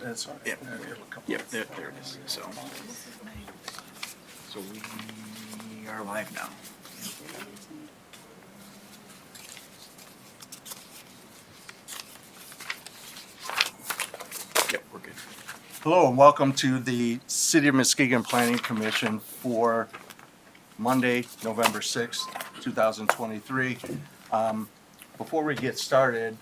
That's all right. Yep. Okay, a couple Yep, there it is. So we are live now. Yep, we're good. Hello and welcome to the City of Muskegon Planning Commission for Monday, November 6th, 2023. Before we get started,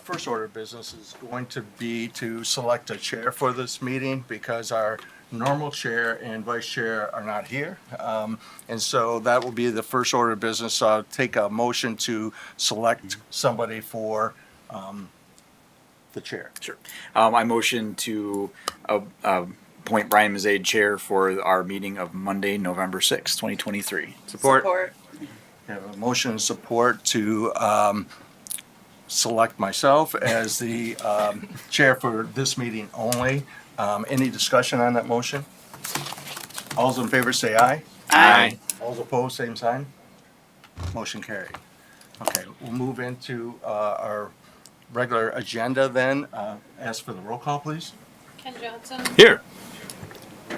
first order of business is going to be to select a chair for this meeting because our normal chair and vice chair are not here. And so that will be the first order of business. So I'll take a motion to select somebody for the chair. Sure. I motion to appoint Brian Mazade chair for our meeting of Monday, November 6th, 2023. Support. We have a motion and support to select myself as the chair for this meeting only. Any discussion on that motion? All those in favor say aye. Aye. All those opposed, same sign. Motion carried. Okay, we'll move into our regular agenda then. Ask for the roll call, please. Ken Johnson, Here.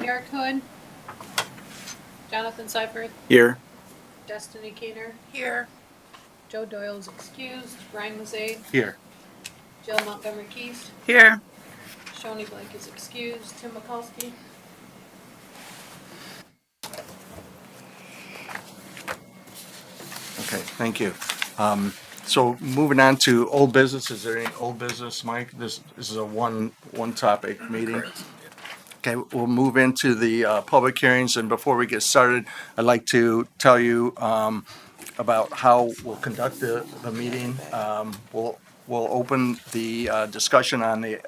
Eric Hood, Jonathan Seifert, Here. Destiny Keener, Here. Joe Doyle is excused, Brian Mazade, Here. Jill Montgomery Keith, Here. Shoni Blake is excused, Tim Mikulski. Okay, thank you. So moving on to old business, is there any old business, Mike? This is a one topic meeting. Okay, we'll move into the public hearings, and before we get started, I'd like to tell you about how we'll conduct the meeting. We'll open the discussion on the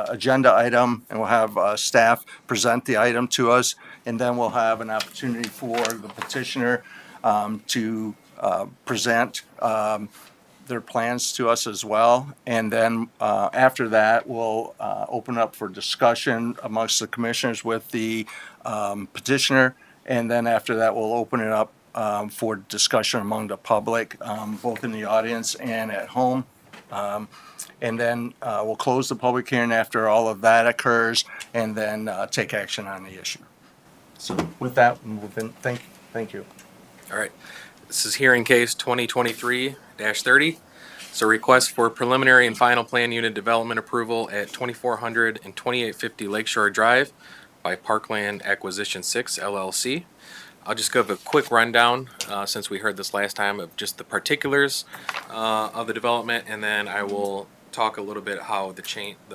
agenda item, and we'll have staff present the item to us, and then we'll have an opportunity for the petitioner to present their plans to us as well. And then after that, we'll open up for discussion amongst the commissioners with the petitioner. And then after that, we'll open it up for discussion among the public, both in the audience and at home. And then we'll close the public hearing after all of that occurs, and then take action on the issue. So with that, thank you. All right. This is hearing case 2023-30. It's a request for preliminary and final plan unit development approval at 2400 and 2850 Lakeshore Drive by Parkland Acquisition 6 LLC. I'll just give a quick rundown since we heard this last time of just the particulars of the development, and then I will talk a little bit how the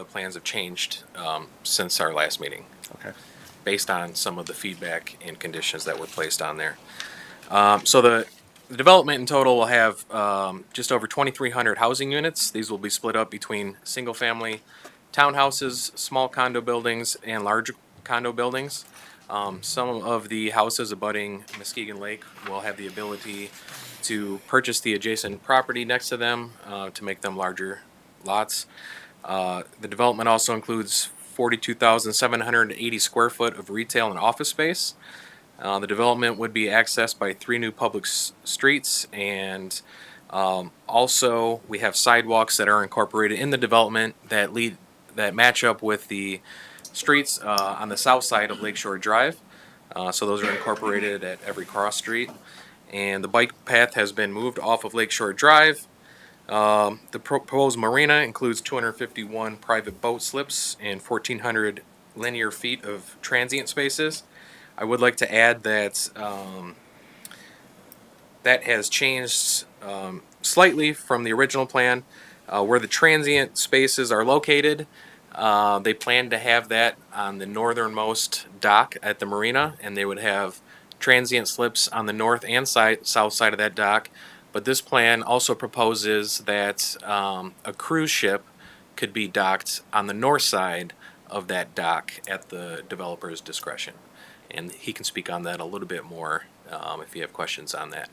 plans have changed since our last meeting. Okay. Based on some of the feedback and conditions that were placed on there. So the development in total will have just over 2,300 housing units. These will be split up between single-family townhouses, small condo buildings, and large condo buildings. Some of the houses abutting Muskegon Lake will have the ability to purchase the adjacent property next to them to make them larger lots. The development also includes 42,780 square foot of retail and office space. The development would be accessed by 3 new public streets, and also we have sidewalks that are incorporated in the development that match up with the streets on the south side of Lakeshore Drive. So those are incorporated at every cross street, and the bike path has been moved off of Lakeshore Drive. The proposed marina includes 251 private boat slips and 1,400 linear feet of transient spaces. I would like to add that that has changed slightly from the original plan. Where the transient spaces are located, they plan to have that on the northernmost dock at the marina, and they would have transient slips on the north and south side of that dock. But this plan also proposes that a cruise ship could be docked on the north side of that dock at the developer's discretion. And he can speak on that a little bit more if you have questions on that.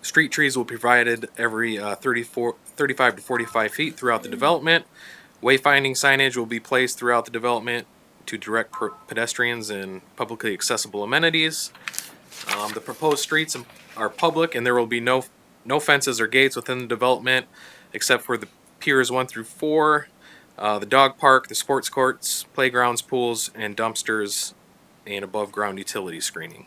Street trees will be provided every 35 to 45 feet throughout the development. Wayfinding signage will be placed throughout the development to direct pedestrians and publicly accessible amenities. The proposed streets are public, and there will be no fences or gates within the development except for the piers 1 through 4. The dog park, the sports courts, playgrounds, pools, and dumpsters, and above ground utility screening.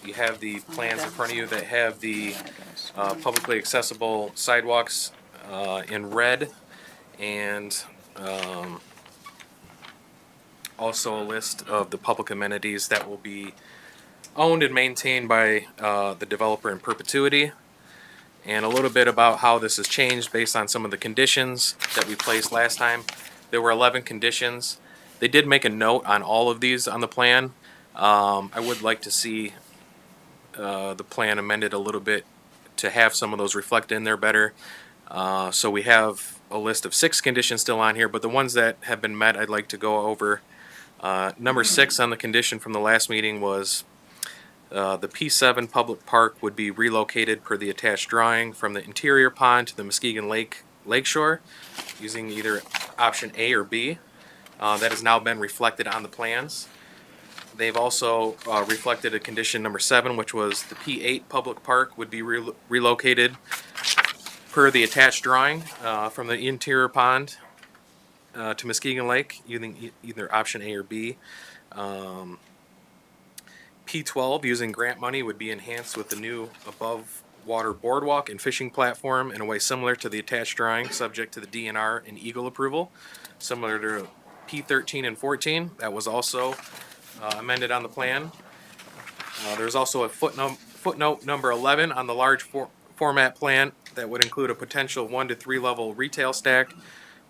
You have the plans in front of you that have the publicly accessible sidewalks in red, and also a list of the public amenities that will be owned and maintained by the developer in perpetuity, and a little bit about how this has changed based on some of the conditions that we placed last time. There were 11 conditions. They did make a note on all of these on the plan. I would like to see the plan amended a little bit to have some of those reflected in there better. So we have a list of 6 conditions still on here, but the ones that have been met, I'd like to go over. Number 6 on the condition from the last meeting was the P7 public park would be relocated per the attached drawing from the interior pond to the Muskegon Lakeshore using either option A or B. That has now been reflected on the plans. They've also reflected a condition number 7, which was the P8 public park would be relocated per the attached drawing from the interior pond to Muskegon Lake using either option A or B. P12 using grant money would be enhanced with the new above water boardwalk and fishing platform in a way similar to the attached drawing, subject to the DNR and Eagle approval, similar to P13 and 14. That was also amended on the plan. There's also a footnote number 11 on the large format plan that would include a potential 1 to 3 level retail stack,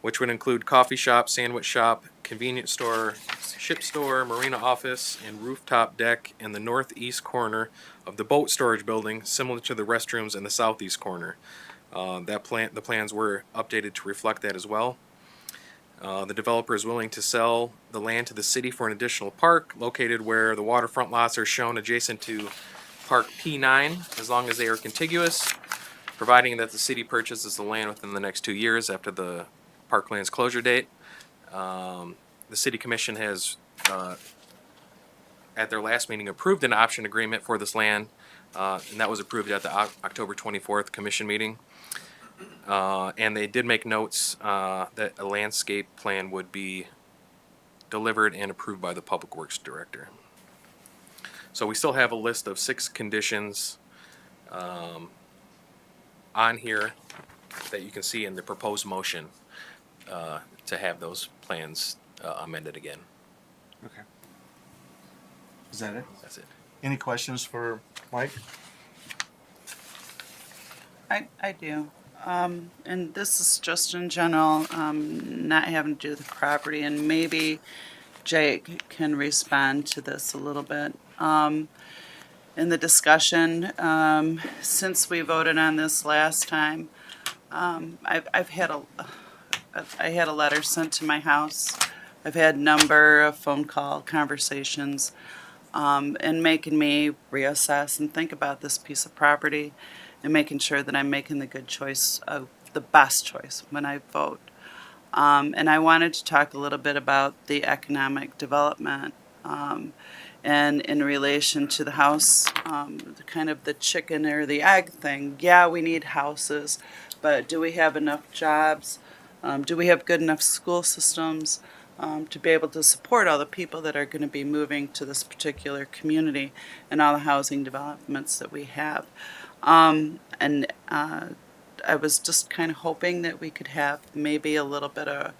which would include coffee shop, sandwich shop, convenience store, ship store, marina office, and rooftop deck in the northeast corner of the boat storage building, similar to the restrooms in the southeast corner. The plans were updated to reflect that as well. The developer is willing to sell the land to the city for an additional park located where the waterfront lots are shown adjacent to Park P9, as long as they are contiguous, providing that the city purchases the land within the next 2 years after the parkland's closure date. The city commission has, at their last meeting, approved an option agreement for this land, and that was approved at the October 24th commission meeting. And they did make notes that a landscape plan would be delivered and approved by the Public Works Director. So we still have a list of 6 conditions on here that you can see in the proposed motion to have those plans amended again. Okay. Is that it? That's it. Any questions for Mike? I do. And this is just in general, not having to do with the property, and maybe Jake can respond to this a little bit. In the discussion, since we voted on this last time, I had a letter sent to my house. I've had a number of phone call conversations, and making me reassess and think about this piece of property and making sure that I'm making the good choice, of the best choice when I vote. And I wanted to talk a little bit about the economic development, and in relation to the house, kind of the chicken or the egg thing. Yeah, we need houses, but do we have enough jobs? Do we have good enough school systems to be able to support all the people that are going to be moving to this particular community and all the housing developments that we have? And I was just kind of hoping that we could have maybe a little bit of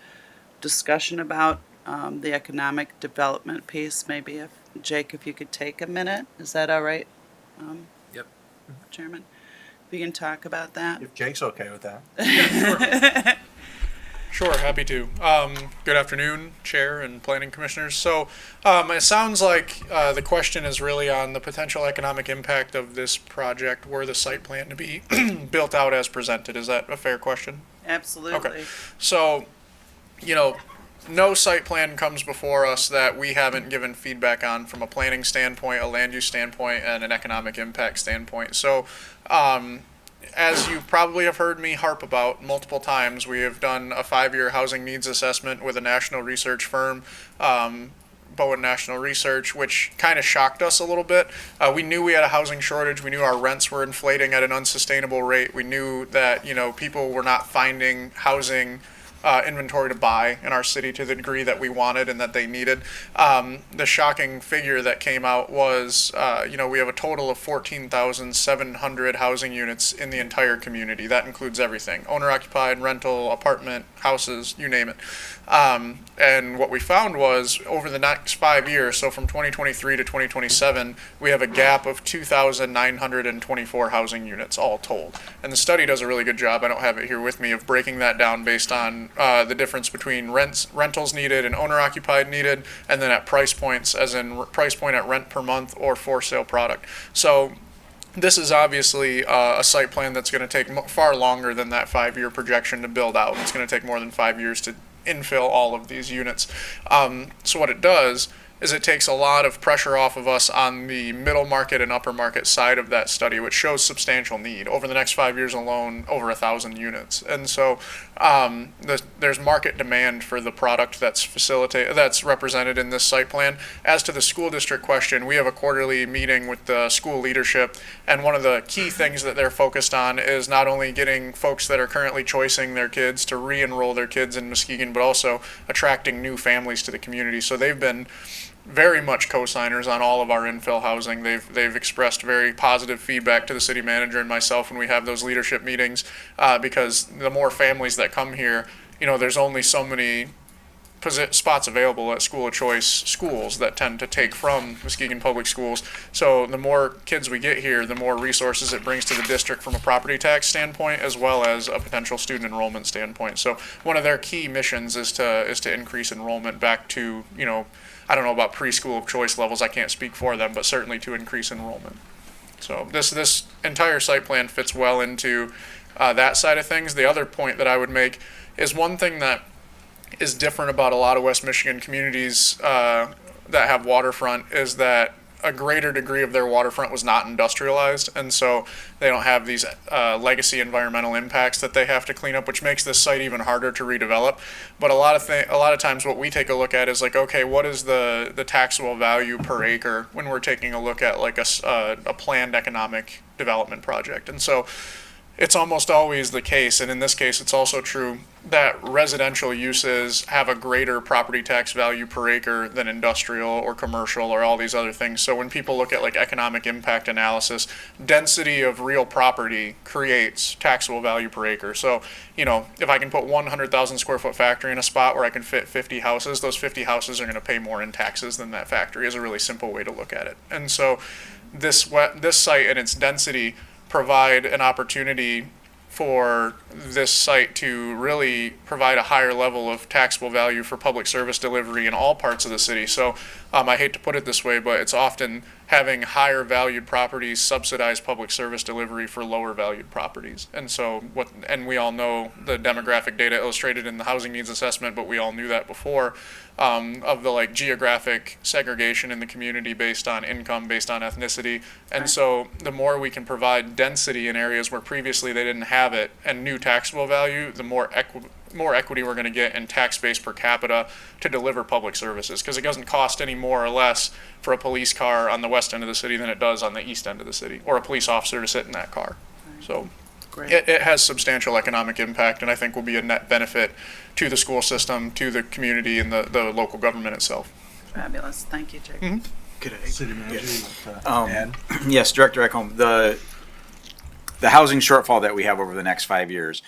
discussion about the economic development piece. Maybe if Jake, if you could take a minute, is that all right? Yep. Chairman, we can talk about that. If Jake's okay with that. Sure, happy to. Good afternoon, Chair and Planning Commissioners. So it sounds like the question is really on the potential economic impact of this project were the site plan to be built out as presented. Is that a fair question? Absolutely. Okay. So, no site plan comes before us that we haven't given feedback on from a planning standpoint, a land use standpoint, and an economic impact standpoint. So, as you probably have heard me harp about multiple times, we have done a 5-year housing needs assessment with a national research firm, Bowen National Research, which kind of shocked us a little bit. We knew we had a housing shortage. We knew our rents were inflating at an unsustainable rate. We knew that, people were not finding housing inventory to buy in our city to the degree that we wanted and that they needed. The shocking figure that came out was, we have a total of 14,700 housing units in the entire community. That includes everything: owner-occupied, rental, apartment, houses, you name it. And what we found was over the next 5 years, so from 2023 to 2027, we have a gap of 2,924 housing units all told. And the study does a really good job, I don't have it here with me, of breaking that down based on the difference between rentals needed and owner-occupied needed, and then at price points, as in price point at rent per month or for sale product. So this is obviously a site plan that's going to take far longer than that 5-year projection to build out. It's going to take more than 5 years to infill all of these units. So what it does is it takes a lot of pressure off of us on the middle market and upper market side of that study, which shows substantial need. Over the next 5 years alone, over 1,000 units. And so there's market demand for the product that's represented in this site plan. As to the school district question, we have a quarterly meeting with the school leadership, and one of the key things that they're focused on is not only getting folks that are currently choicing their kids to re-enroll their kids in Muskegon, but also attracting new families to the community. So they've been very much co-signers on all of our infill housing. They've expressed very positive feedback to the city manager and myself when we have those leadership meetings, because the more families that come here, there's only so many spots available at school of choice schools that tend to take from Muskegon Public Schools. So the more kids we get here, the more resources it brings to the district from a property tax standpoint, as well as a potential student enrollment standpoint. So one of their key missions is to increase enrollment back to, I don't know about preschool of choice levels, I can't speak for them, but certainly to increase enrollment. So this entire site plan fits well into that side of things. The other point that I would make is one thing that is different about a lot of West Michigan communities that have waterfront is that a greater degree of their waterfront was not industrialized, and so they don't have these legacy environmental impacts that they have to clean up, which makes this site even harder to redevelop. But a lot of times what we take a look at is like, okay, what is the taxable value per acre when we're taking a look at like a planned economic development project? And so it's almost always the case, and in this case it's also true, that residential uses have a greater property tax value per acre than industrial or commercial or all these other things. So when people look at like economic impact analysis, density of real property creates taxable value per acre. So, if I can put 100,000 square foot factory in a spot where I can fit 50 houses, those 50 houses are going to pay more in taxes than that factory, is a really simple way to look at it. And so this site and its density provide an opportunity for this site to really provide a higher level of taxable value for public service delivery in all parts of the city. So I hate to put it this way, but it's often having higher valued properties subsidize public service delivery for lower valued properties. And so we all know the demographic data illustrated in the housing needs assessment, but we all knew that before, of the geographic segregation in the community based on income, based on ethnicity. And so the more we can provide density in areas where previously they didn't have it and new taxable value, the more equity we're going to get in tax base per capita to deliver public services, because it doesn't cost any more or less for a police car on the west end of the city than it does on the east end of the city, or a police officer to sit in that car. So Great. it has substantial economic impact, and I think will be a net benefit to the school system, to the community, and the local government itself. Fabulous. Thank you, Jake. Good. City manager, you want to add? Yes, Director Ekholm, the housing shortfall that we have over the next 5 years,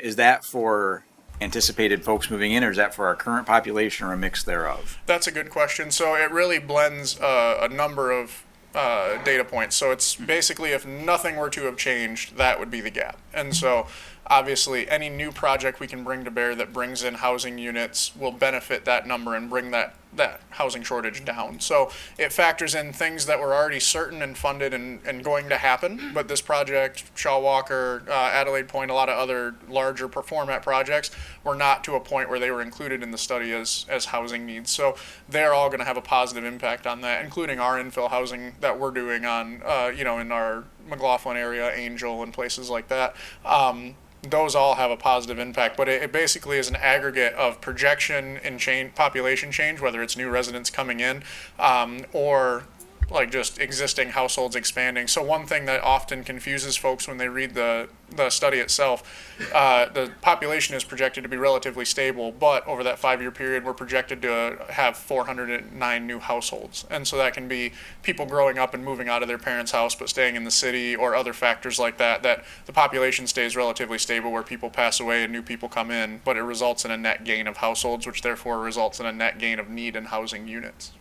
is that for anticipated folks moving in, or is that for our current population, or a mix thereof? That's a good question. So it really blends a number of data points. So it's basically, if nothing were to have changed, that would be the gap. And so obviously any new project we can bring to bear that brings in housing units will benefit that number and bring that housing shortage down. So it factors in things that were already certain and funded and going to happen. But this project, Shaw Walker, Adelaide Point, a lot of other larger format projects were not to a point where they were included in the study as housing needs. So they're all going to have a positive impact on that, including our infill housing that we're doing on, in our McLaughlin area, Angel, and places like that. those all have a positive impact. But it basically is an aggregate of projection and population change, whether it's new residents coming in or like just existing households expanding. So one thing that often confuses folks when they read the study itself, the population is projected to be relatively stable, but over that 5-year period, we're projected to have 409 new households. And so that can be people growing up and moving out of their parents' house, but staying in the city, or other factors like that, that the population stays relatively stable where people pass away and new people come in, but it results in a net gain of households, which therefore results in a net gain of need in housing units.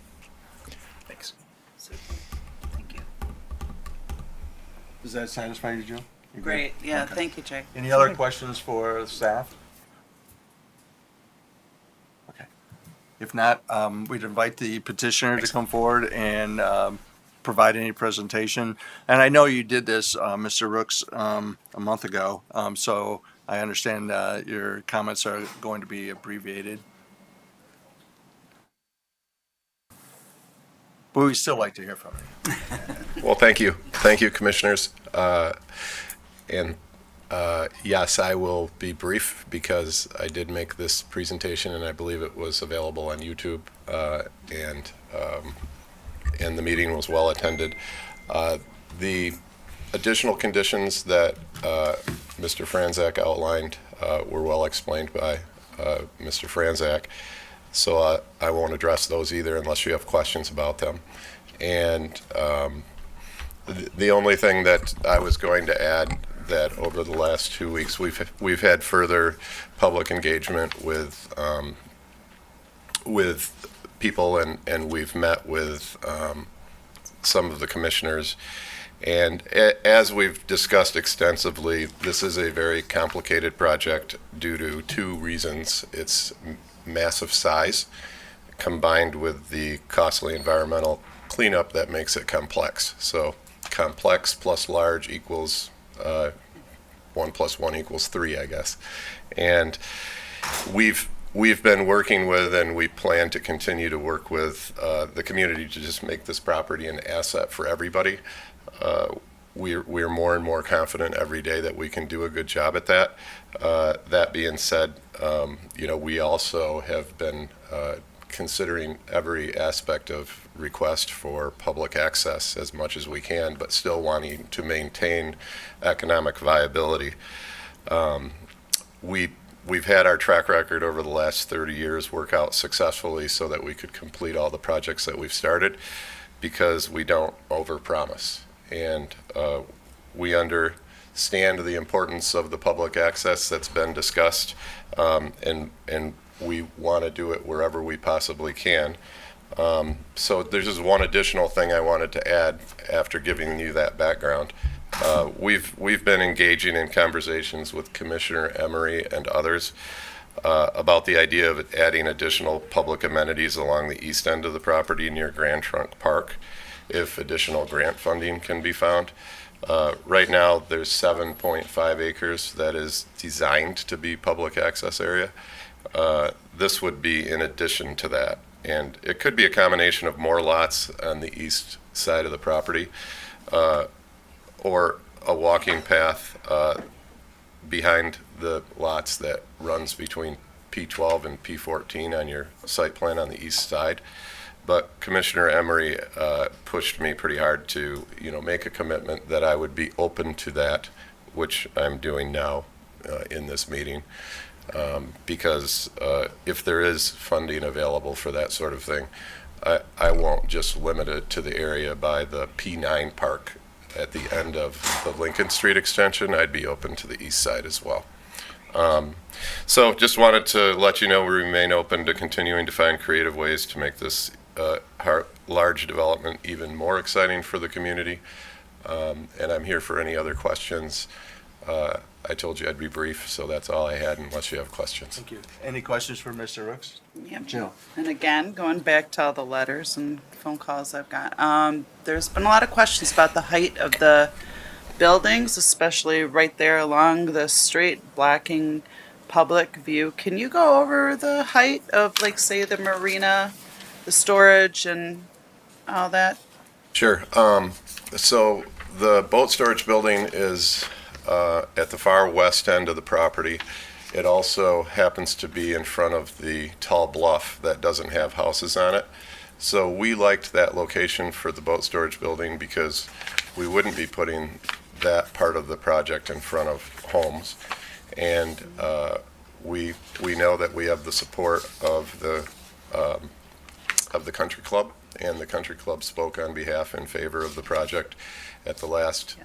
Thanks. Thank you. Does that satisfy you, Joe? You good? Great, yeah, Okay. thank you, Jake. Any other questions for staff? Okay. If not, we'd invite the petitioner to come forward and provide any presentation. And I know you did this, Mr. Rooks, a month ago, so I understand your comments are going to be abbreviated. But we'd still like to hear from you. Well, thank you. Thank you, commissioners. Yes, I will be brief because I did make this presentation and I believe it was available on YouTube, and the meeting was well attended. The additional conditions that Mr. Franzak outlined were well explained by Mr. Franzak, so I won't address those either unless you have questions about them. And the only thing that I was going to add, that over the last 2 weeks we've had further public engagement with people, and we've met with some of the commissioners. And as we've discussed extensively, this is a very complicated project due to 2 reasons. It's massive size combined with the costly environmental cleanup that makes it complex. So complex plus large equals 1 + 1 = 3, I guess. And we've been working with, and we plan to continue to work with the community to just make this property an asset for everybody. We're more and more confident every day that we can do a good job at that. That being said, we also have been considering every aspect of request for public access as much as we can, but still wanting to maintain economic viability. We've had our track record over the last 30 years work out successfully so that we could complete all the projects that we've started, because we don't overpromise. And we understand the importance of the public access that's been discussed, and we want to do it wherever we possibly can. So there's just one additional thing I wanted to add after giving you that background. We've been engaging in conversations with Commissioner Emery and others about the idea of adding additional public amenities along the east end of the property near Grand Trunk Park, if additional grant funding can be found. Right now, there's 7.5 acres that is designed to be public access area. This would be in addition to that. And it could be a combination of more lots on the east side of the property, or a walking path behind the lots that runs between P12 and P14 on your site plan on the east side. But Commissioner Emery pushed me pretty hard to, make a commitment that I would be open to that, which I'm doing now in this meeting. Because if there is funding available for that sort of thing, I won't just limit it to the area by the P9 park at the end of the Lincoln Street extension. I'd be open to the east side as well. So just wanted to let you know we remain open to continuing to find creative ways to make this large development even more exciting for the community. And I'm here for any other questions. I told you I'd be brief, so that's all I had unless you have questions. Thank you. Any questions for Mr. Rooks? Yep. Jill? And again, going back to all the letters and phone calls I've got, there's been a lot of questions about the height of the buildings, especially right there along the street, blocking public view. Can you go over the height of, like, say, the marina, the storage, and all that? Sure. So the boat storage building is at the far west end of the property. It also happens to be in front of the tall bluff that doesn't have houses on it. So we liked that location for the boat storage building because we wouldn't be putting that part of the project in front of homes. And we know that we have the support of the country club, and the country club spoke on behalf in favor of the project at the last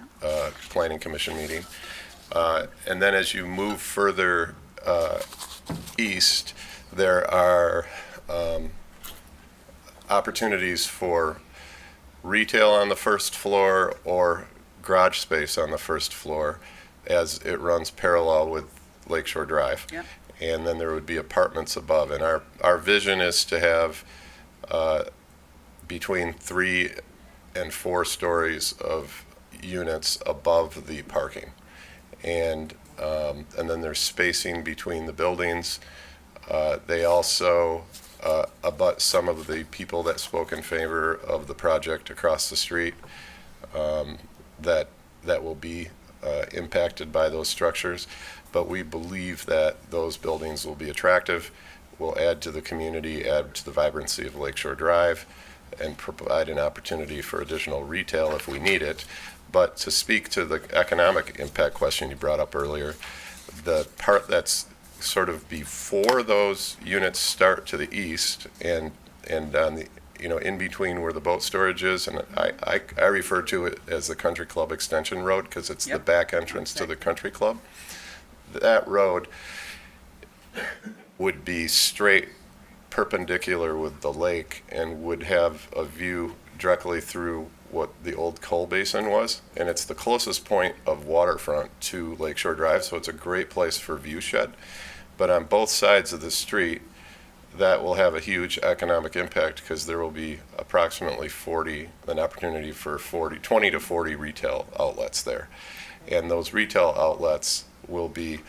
planning commission meeting. And then as you move further east, there are opportunities for retail on the first floor or garage space on the first floor as it runs parallel with Lakeshore Drive. Yep. And then there would be apartments above. And our vision is to have between 3 and 4 stories of units above the parking. And then there's spacing between the buildings. They also abut some of the people that spoke in favor of the project across the street that will be impacted by those structures. But we believe that those buildings will be attractive, will add to the community, add to the vibrancy of Lakeshore Drive, and provide an opportunity for additional retail if we need it. But to speak to the economic impact question you brought up earlier, the part that's sort of before those units start to the east and on the, in between where the boat storage is, and I refer to it as the Country Club Extension Road because it's the back entrance to the country club. That road would be straight perpendicular with the lake and would have a view directly through what the old coal basin was, and it's the closest point of waterfront to Lakeshore Drive, so it's a great place for view shed. But on both sides of the street, that will have a huge economic impact because there will be approximately an opportunity for 20 to 40 retail outlets there. And those retail outlets will be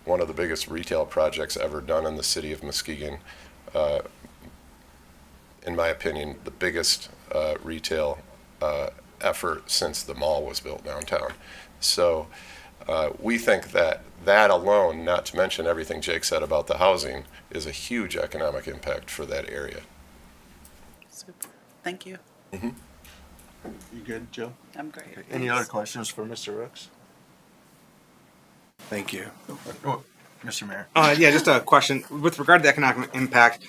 one of the biggest retail projects ever done in the city of Muskegon. In my opinion, the biggest retail effort since the mall was built downtown. So we think that alone, not to mention everything Jake said about the housing, is a huge economic impact for that area. Super. Thank you. You good, Joe? I'm great. Any other questions for Mr. Rooks? Thank you. Oh, Mr. Mayor. Yeah, just a question with regard to the economic impact.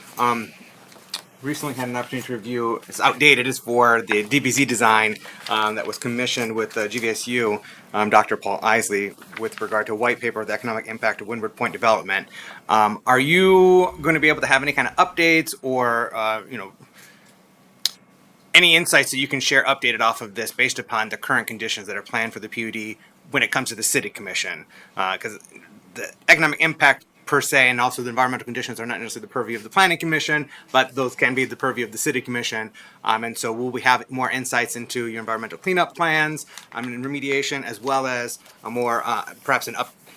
Recently had an opportunity to review. It's outdated. It's for the DBZ design that was commissioned with GVSU, Dr. Paul Isley, with regard to a white paper of the economic impact of Windward Point development. Are you going to be able to have any kind of updates or any insights that you can share updated off of this based upon the current conditions that are planned for the PUD when it comes to the city commission? Because the economic impact per se and also the environmental conditions are not necessarily the purview of the planning commission, but those can be the purview of the city commission. And so will we have more insights into your environmental cleanup plans and remediation, as well as a more perhaps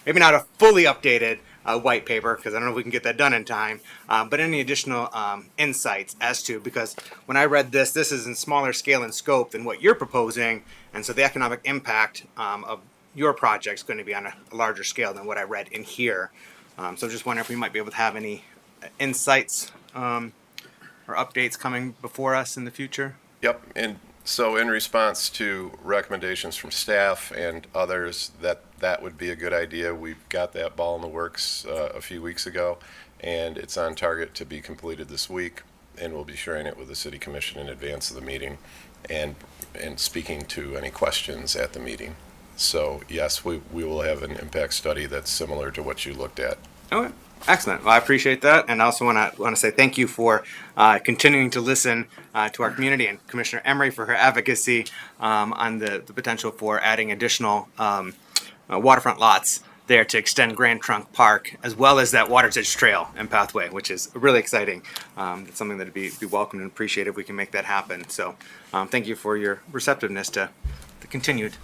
maybe not a fully updated white paper, because I don't know if we can get that done in time, but any additional insights as to, because when I read this is in smaller scale and scope than what you're proposing, and so the economic impact of your project is going to be on a larger scale than what I read in here. So just wondering if we might be able to have any insights or updates coming before us in the future. Yep, and so in response to recommendations from staff and others, that would be a good idea. We've got that ball in the works a few weeks ago, and it's on target to be completed this week, and we'll be sharing it with the City Commission in advance of the meeting and speaking to any questions at the meeting. So yes, we will have an impact study that's similar to what you looked at. Okay, excellent. Well, I appreciate that, and I also want to say thank you for continuing to listen to our community and Commissioner Emery for her advocacy on the potential for adding additional waterfront lots there to extend Grand Trunk Park, as well as that Water's Edge Trail and pathway, which is really exciting. It's something that would be welcomed and appreciated if we can make that happen. So thank you for your receptiveness to the continued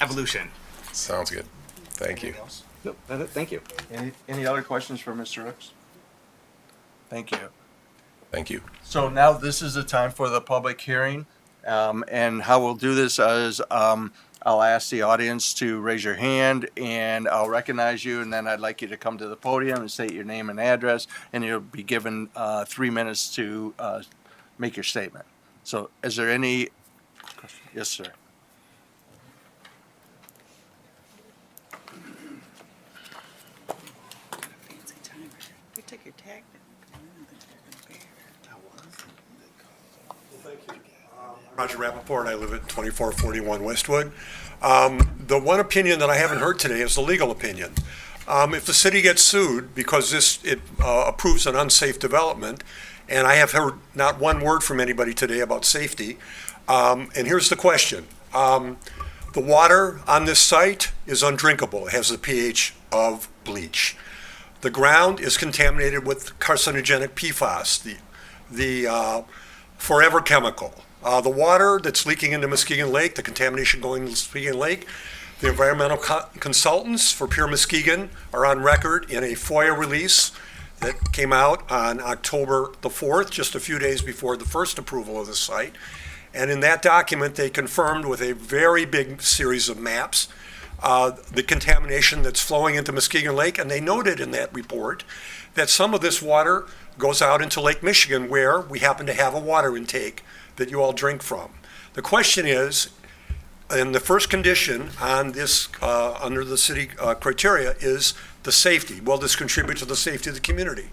evolution. Sounds good. Thank you. Anything else? Nope, that's it. Thank you. Any other questions for Mr. Rooks? Thank you. Thank you. So now this is the time for the public hearing, and how we'll do this is I I'll ask the audience to raise your hand and I'll recognize you, and then I'd like you to come to the podium and state your name and address, and you'll be given 3 minutes to make your statement. So is there any? Yes, sir. Fancy timer. You took your tag. Roger Rappaport, I live at 2441 Westwood. The one opinion that I haven't heard today is the legal opinion. If the city gets sued because it approves an unsafe development, and I have heard not one word from anybody today about safety, and here's the question. The water on this site is undrinkable. It has a pH of bleach. The ground is contaminated with carcinogenic PFAS, the forever chemical. The water that's leaking into Muskegon Lake, the contamination going into Muskegon Lake, the environmental consultants for Pure Muskegon are on record in a FOIA release that came out on October the 4th, just a few days before the first approval of the site. And in that document, they confirmed with a very big series of maps the contamination that's flowing into Muskegon Lake. And they noted in that report that some of this water goes out into Lake Michigan, where we happen to have a water intake that you all drink from. The question is, and the first condition on this, under the city criteria, is the safety. Will this contribute to the safety of the community?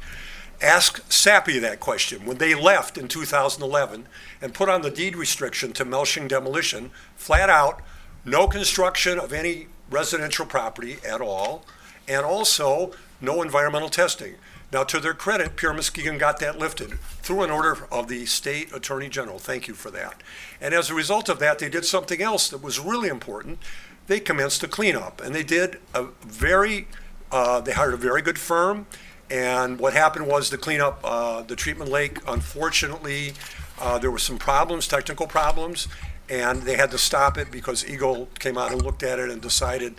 Ask SAPI that question. When they left in 2011 and put on the deed restriction to Melching Demolition, flat out, no construction of any residential property at all, and also no environmental testing. Now, to their credit, Pure Muskegon got that lifted through an order of the state attorney general. Thank you for that. And as a result of that, they did something else that was really important. They commenced a cleanup, and they did they hired a very good firm. And what happened was the cleanup, the treatment lake, unfortunately, there were some problems, technical problems, and they had to stop it because Eagle came out and looked at it and decided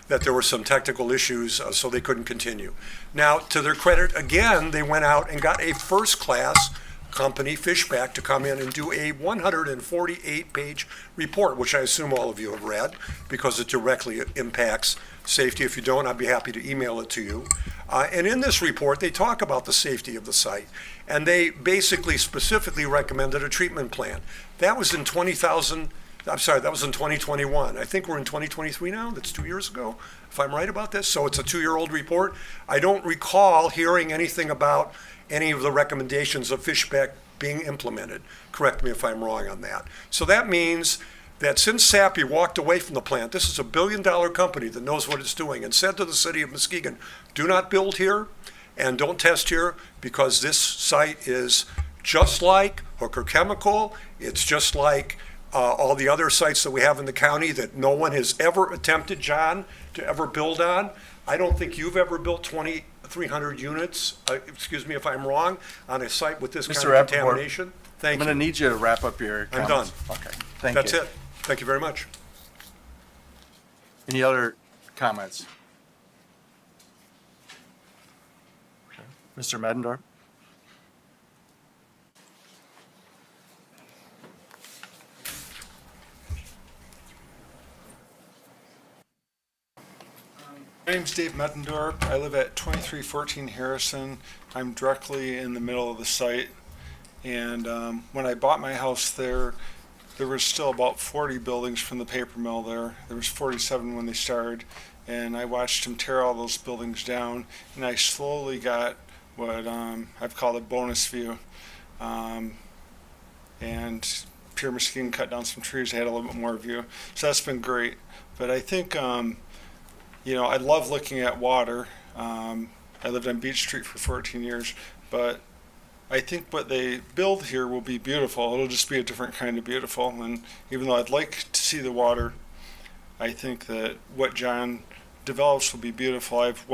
that there were some technical issues, so they couldn't continue. Now, to their credit, again, they went out and got a first-class company, Fishback, to come in and do a 148-page report, which I assume all of you have read because it directly impacts safety. If you don't, I'd be happy to email it to you. And in this report, they talk about the safety of the site, and they basically specifically recommended a treatment plan. That was in 2021. I think we're in 2023 now. That's 2 years ago, if I'm right about this. So it's a 2-year-old report. I don't recall hearing anything about any of the recommendations of Fishback being implemented. Correct me if I'm wrong on that. So that means that since SAPI walked away from the plant, this is a billion-dollar company that knows what it's doing, and said to the city of Muskegon, do not build here and don't test here, because this site is just like Hooker Chemical. It's just like all the other sites that we have in the county that no one has ever attempted, John, to ever build on. I don't think you've ever built 2,300 units, excuse me if I'm wrong, on a site with this kind of contamination. Thank you. I'm going to need you to wrap up your I'm comments. done. Okay, thank you. That's it. Thank you very much. Any other comments? Mr. Medendorf? My name's Dave Mettendorf. I live at 2314 Harrison. I'm directly in the middle of the site. And when I bought my house there was still about 40 buildings from the paper mill there. There was 47 when they started. And I watched them tear all those buildings down. And I slowly got what I've called a bonus view. And Pure Muskegon cut down some trees. I had a little bit more view. So that's been great. But I think you know, I love looking at water. I lived on Beach Street for 14 years, but I think what they build here will be beautiful. It'll just be a different kind of beautiful. And even though I'd like to see the water, I think that what John develops will be beautiful. I've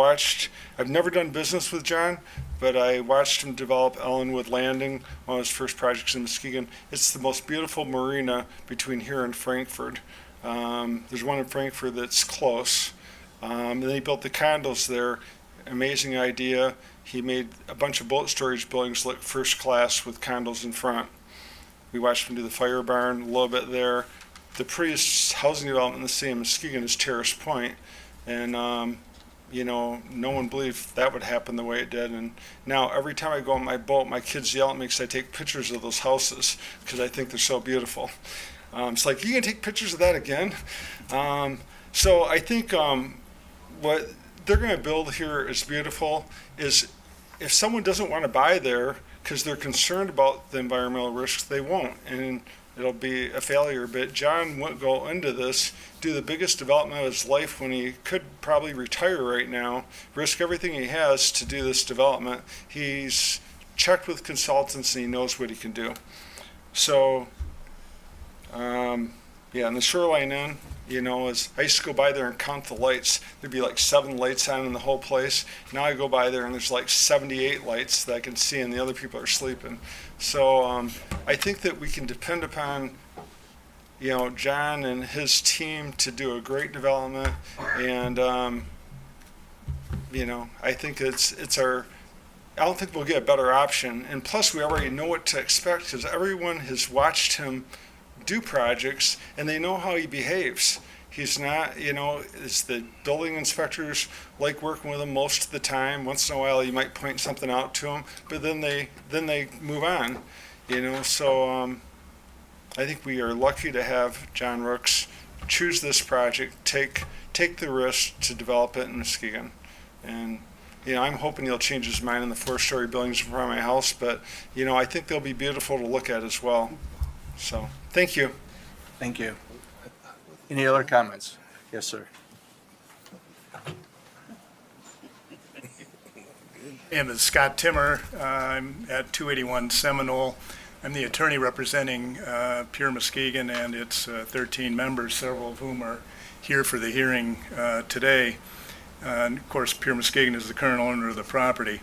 never done business with John, but I watched him develop Ellenwood Landing, one of his first projects in Muskegon. It's the most beautiful marina between here and Frankfurt. There's one in Frankfurt that's close. And then he built the condos there. Amazing idea. He made a bunch of boat storage buildings look first class with condos in front. We watched him do the fire barn a little bit there. the prettiest housing development in the city of Muskegon is Terrace Point, and no one believed that would happen the way it did. And now every time I go on my boat, my kids yell at me because I take pictures of those houses because I think they're so beautiful. It's like, you gonna take pictures of that again? So I think what they're gonna build here is beautiful. Is if someone doesn't want to buy there because they're concerned about the environmental risks, they won't, and it'll be a failure. But John won't go into this, do the biggest development of his life when he could probably retire right now, risk everything he has to do this development. He's checked with consultants and he knows what he can do. So, yeah, and the Shoreline Inn, is I used to go by there and count the lights. There'd be like 7 lights on in the whole place. Now I go by there and there's like 78 lights that I can see and the other people are sleeping. So I think that we can depend upon, John and his team to do a great development. And, I think I don't think we'll get a better option. And plus we already know what to expect because everyone has watched him do projects and they know how he behaves. He's not, it's the building inspectors like working with him most of the time. Once in a while you might point something out to him, but then they move on, so I think we are lucky to have John Rooks choose this project, take the risk to develop it in Muskegon. And I'm hoping he'll change his mind on the 4-story buildings in front of my house, but I think they'll be beautiful to look at as well. So, thank you. Thank you. Any other comments? Yes, sir. My name is Scott Timmer. I'm at 281 Seminole. I'm the attorney representing Pure Muskegon and its 13 members, several of whom are here for the hearing today. And of course, Pure Muskegon is the current owner of the property.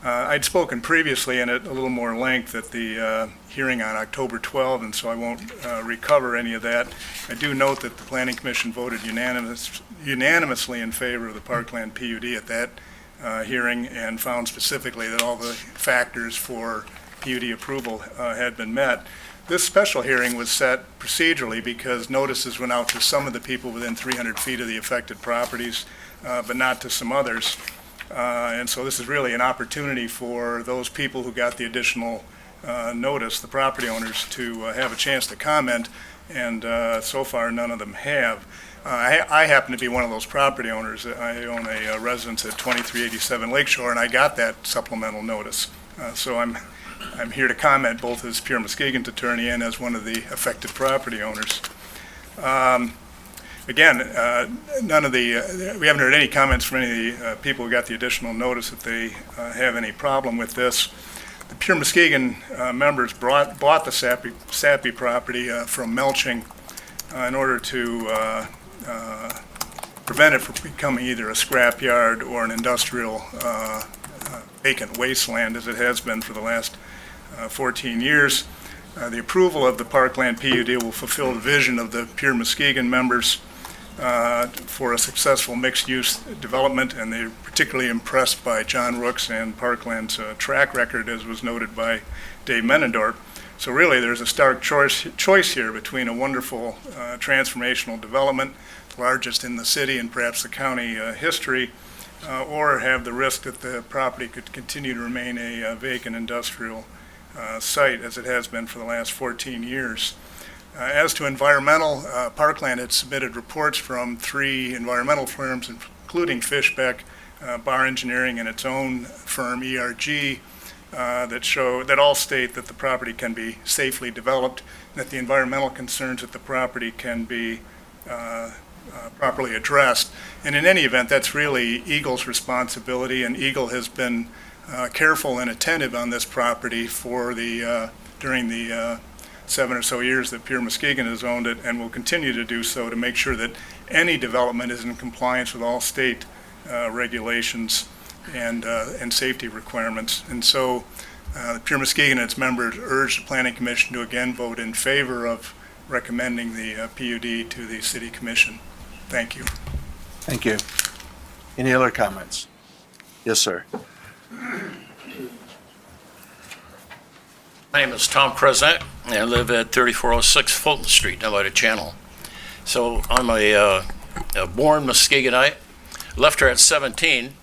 I'd spoken previously and at a little more length at the hearing on October 12, and so I won't recover any of that. I do note that the Planning Commission voted unanimously in favor of the Parkland PUD at that hearing and found specifically that all the factors for PUD approval had been met. This special hearing was set procedurally because notices went out to some of the people within 300 feet of the affected properties, but not to some others. And so this is really an opportunity for those people who got the additional notice, the property owners, to have a chance to comment, and so far none of them have. I happen to be one of those property owners. I own a residence at 2387 Lakeshore, and I got that supplemental notice. So I'm here to comment both as Pure Muskegon's attorney and as one of the affected property owners. Again, we haven't heard any comments from any of the people who got the additional notice that they have any problem with this. The Pure Muskegon members bought the Sappy property from Melching in order to prevent it from becoming either a scrapyard or an industrial vacant wasteland as it has been for the last 14 years. The approval of the Parkland PUD will fulfill the vision of the Pure Muskegon members for a successful mixed-use development, and they're particularly impressed by John Rooks and Parkland's track record, as was noted by Dave Menendorf. So really, there's a stark choice here between a wonderful transformational development, the largest in the city and perhaps the county history, or have the risk that the property could continue to remain a vacant industrial site, as it has been for the last 14 years. As to environmental, Parkland had submitted reports from 3 environmental firms, including Fishbeck, Bar Engineering, and its own firm, ERG, that all state that the property can be safely developed, and that the environmental concerns at the property can be properly addressed. And in any event, that's really Eagle's responsibility, and Eagle has been careful and attentive on this property during the 7 or so years that Pure Muskegon has owned it, and will continue to do so to make sure that any development is in compliance with all state regulations and safety requirements. And so Pure Muskegon and its members urge the Planning Commission to again vote in favor of recommending the PUD to the City Commission. Thank you. Thank you. Any other comments? Yes, sir. My name is Tom Prezak, and I live at 3406 Fulton Street, down by the channel. So I'm a born Muskegonite. Left her at 17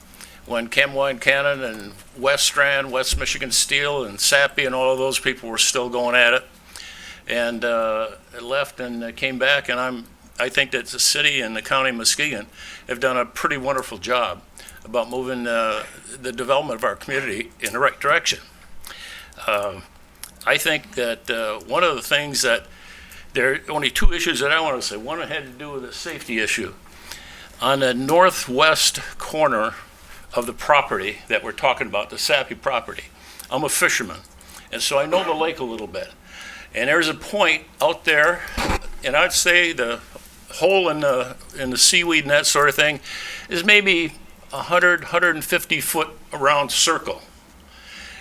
when Camwine Cannon and West Strand, West Michigan Steel, and Sappy and all of those people were still going at it. And left and came back, and I think that the city and the county of Muskegon have done a pretty wonderful job about moving the development of our community in the right direction. I think that one of the things that there are only two issues that I want to say. One had to do with a safety issue. On the northwest corner of the property that we're talking about, the Sappy property, I'm a fisherman, and so I know the lake a little bit. And there's a point out there, and I'd say the hole in the seaweed and that sort of thing is maybe 150 foot around circle.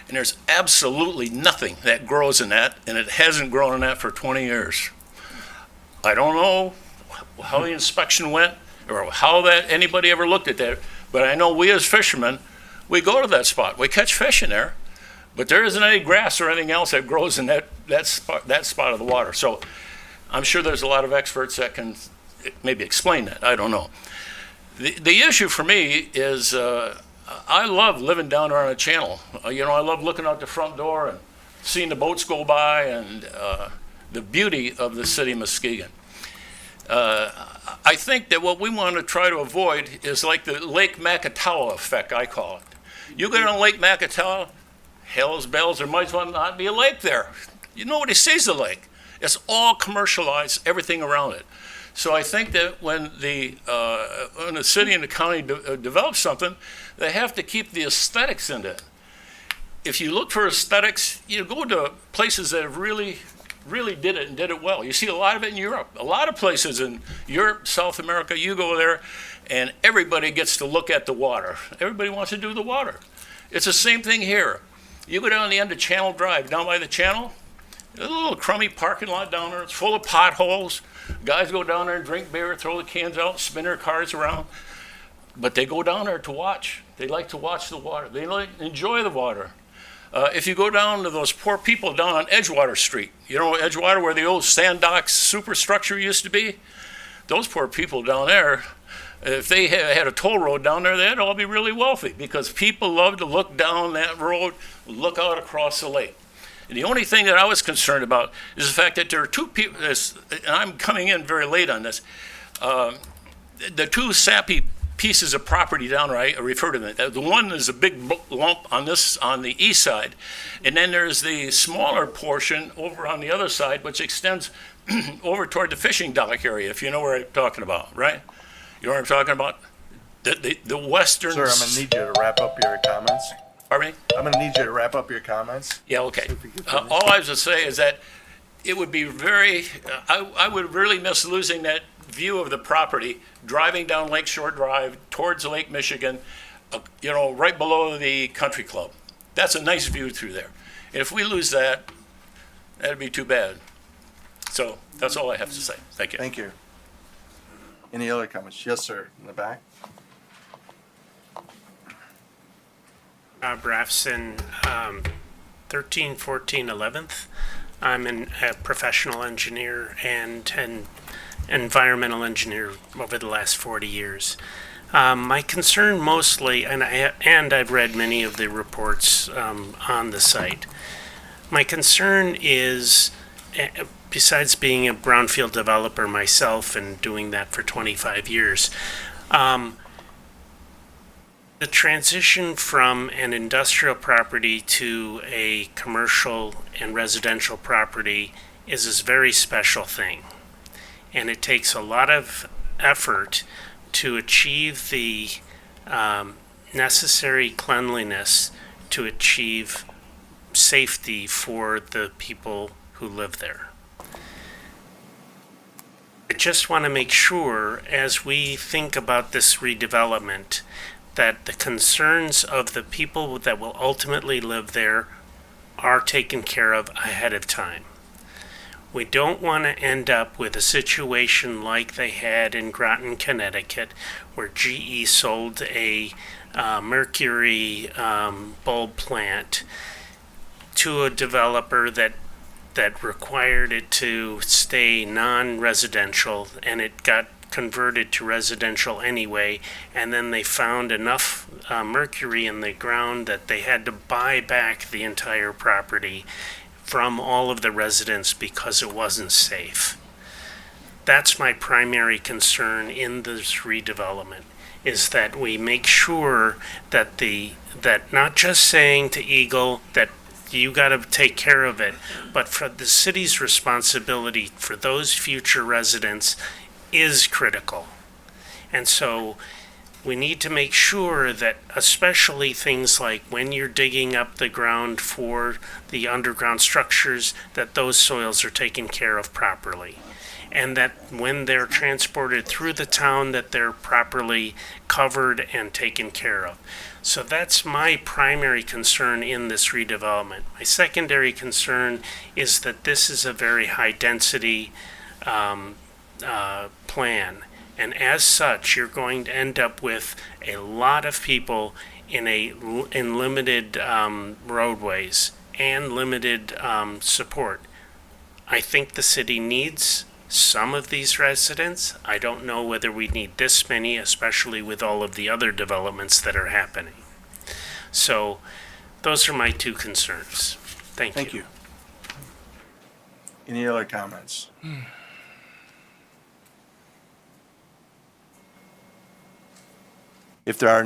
And there's absolutely nothing that grows in that, and it hasn't grown in that for 20 years. I don't know how the inspection went or how that anybody ever looked at that, but I know we as fishermen, we go to that spot. We catch fish in there, but there isn't any grass or anything else that grows in that spot of the water. So I'm sure there's a lot of experts that can maybe explain that. I don't know. The issue for me is I love living down there on a channel. I love looking out the front door and seeing the boats go by and the beauty of the city of Muskegon. I think that what we want to try to avoid is like the Lake Macatawa effect, I call it. You get on Lake Macatawa, hell's bells, there might as well not be a lake there. Nobody sees the lake. It's all commercialized, everything around it. So I think that when the city and the county develop something, they have to keep the aesthetics in it. If you look for aesthetics, you go to places that have really did it and did it well. You see a lot of it in Europe. A lot of places in Europe, South America, you go there and everybody gets to look at the water. Everybody wants to do the water. It's the same thing here. You go down the end of Channel Drive, down by the channel, there's a little crummy parking lot down there. It's full of potholes. Guys go down there and drink beer, throw the cans out, spin their cars around. But they go down there to watch. They like to watch the water. They like to enjoy the water. If you go down to those poor people down on Edgewater Street, Edgewater where the old sand docks superstructure used to be, those poor people down there, if they had a toll road down there, they'd all be really wealthy because people love to look down that road, look out across the lake. And the only thing that I was concerned about is the fact that there are two people, and I'm coming in very late on this, the two sappy pieces of property down there, I refer to them. The one is a big lump on the east side, and then there's the smaller portion over on the other side, which extends over toward the fishing dock area, if you know where I'm talking about, right? You know what I'm talking about? The western... Sir, I'm going to need you to wrap up your comments. Pardon me? I'm going to need you to wrap up your comments. Yeah, okay. All I was to say is that it would be I would really miss losing that view of the property, driving down Lakeshore Drive towards Lake Michigan, right below the country club. That's a nice view through there. And if we lose that, that'd be too bad. So that's all I have to say. Thank you. Thank you. Any other comments? Yes, sir, in the back. Brafson, 1314 11th. I'm a professional engineer and an environmental engineer over the last 40 years. My concern mostly, and I've read many of the reports on the site. My concern is, besides being a brownfield developer myself and doing that for 25 years, the transition from an industrial property to a commercial and residential property is a very special thing. And it takes a lot of effort to achieve the necessary cleanliness to achieve safety for the people who live there. I just want to make sure, as we think about this redevelopment, that the concerns of the people that will ultimately live there are taken care of ahead of time. We don't want to end up with a situation like they had in Groton, Connecticut, where GE sold a mercury bulb plant to a developer that that required it to stay non-residential, and it got converted to residential anyway, and then they found enough mercury in the ground that they had to buy back the entire property from all of the residents because it wasn't safe. That's my primary concern in this redevelopment, is that we make sure that that not just saying to Eagle that you got to take care of it, but for the city's responsibility for those future residents is critical. And so we need to make sure that, especially things like when you're digging up the ground for the underground structures, that those soils are taken care of properly. And that when they're transported through the town, that they're properly covered and taken care of. So that's my primary concern in this redevelopment. My secondary concern is that this is a very high density plan. And as such, you're going to end up with a lot of people in limited roadways and limited support. I think the city needs some of these residents. I don't know whether we need this many, especially with all of the other developments that are happening. So those are my two concerns. Thank you. Any other comments? If there are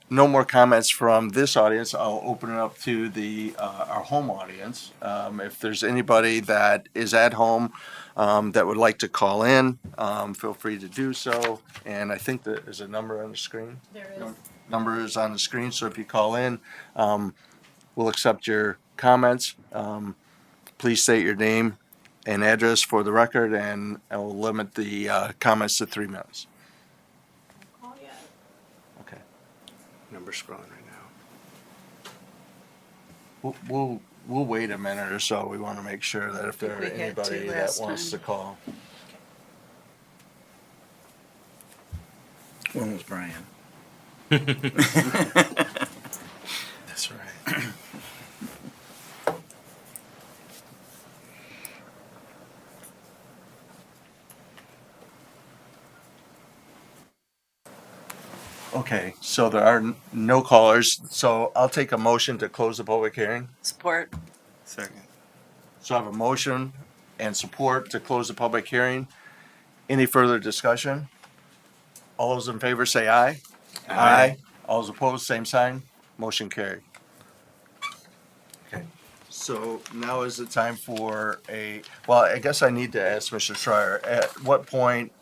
no more comments from this audience, I'll open it up to our home audience. If there's anybody that is at home that would like to call in, feel free to do so. And I think that there's a number on the screen. There is. Number is on the screen, so if you call in, we'll accept your comments. Please state your name and address for the record, and I will limit the comments to 3 minutes. Okay. Number scrolling right now. We'll wait a minute or so. We want to make sure that if there are We had anybody two that last wants to time. call. When was Brian? That's right. Okay, so there are no callers, so I'll take a motion to close the public hearing. Support. Second. So I have a motion and support to close the public hearing. Any further discussion? All those in favor say aye. Aye. All those opposed, same sign. Motion carried. Okay, so now is the time for well, I guess I need to ask Mr. Schreier, at what point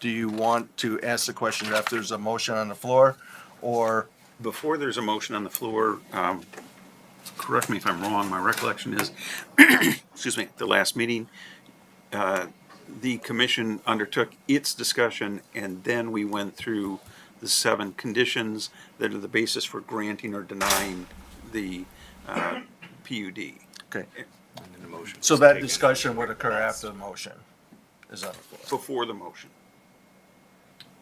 do you want to ask the question after there's a motion on the floor? Or, Before there's a motion on the floor, correct me if I'm wrong, my recollection is, excuse me, the last meeting, the commission undertook its discussion, and then we went through the 7 conditions that are the basis for granting or denying the PUD. okay, And then the motion. so that discussion would occur after the motion is on the floor. Before the motion.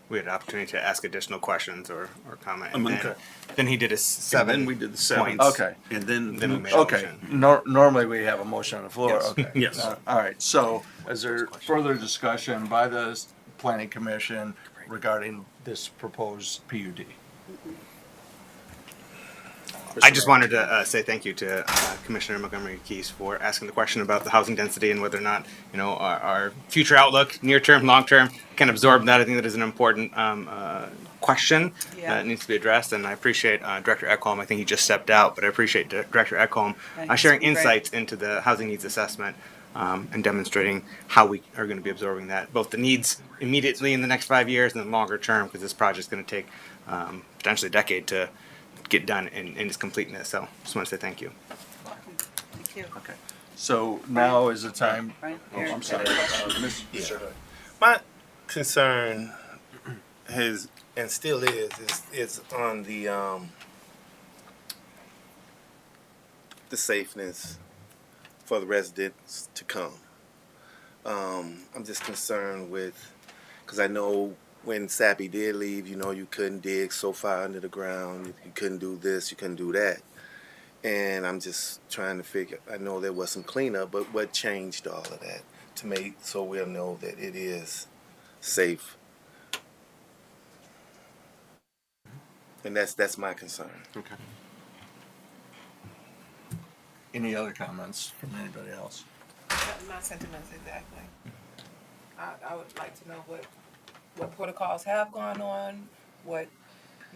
We had an opportunity to ask additional questions or comment. I'm And gonna- then he did a And seven. then we did the 7. points. Okay. And then. Then we made a Okay, motion. normally we have a motion on the floor, Yes. okay. Yes. All right, so is there further discussion by the planning commission regarding this proposed PUD? I just wanted to say thank you to Commissioner Montgomery Keys for asking the question about the housing density and whether or not, our future outlook, near term, long term, can absorb that. I think that is an important question Yeah. that needs to be addressed. And I appreciate Director Ekholm. I think he just stepped out, but I appreciate Director Ekholm sharing Great. insights into the housing needs assessment and demonstrating how we are going to be absorbing that, both the needs immediately in the next 5 years and then longer term, because this project is going to take potentially a decade to get done in its completeness. So just want to say thank you. Thank you. Okay, so now is the time, Right oh, here. I'm sorry, Mr. Hood. My concern has and still is on the safeness for the residents to come. I'm just concerned with, because I know when Sappy did leave, you couldn't dig so far under the ground, you couldn't do this, you couldn't do that. And I'm just trying to figure, I know there was some cleanup, but what changed all of that to make, so we'll know that it is safe? And that's my concern. Okay. Any other comments from anybody else? My sentiments exactly. I would like to know what protocols have gone on, what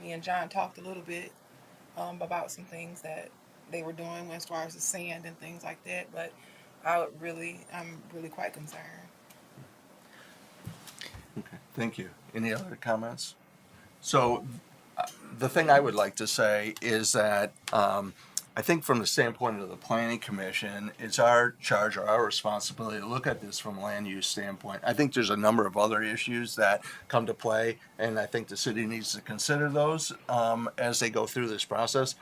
me and John talked a little bit about some things that they were doing as far as the sand and things like that, but I'm really quite concerned. Okay, thank you. Any other comments? So, the thing I would like to say is that I think from the standpoint of the planning commission, it's our charge or our responsibility to look at this from a land use standpoint. I think there's a number of other issues that come to play, and I think the city needs to consider those as they go through this process.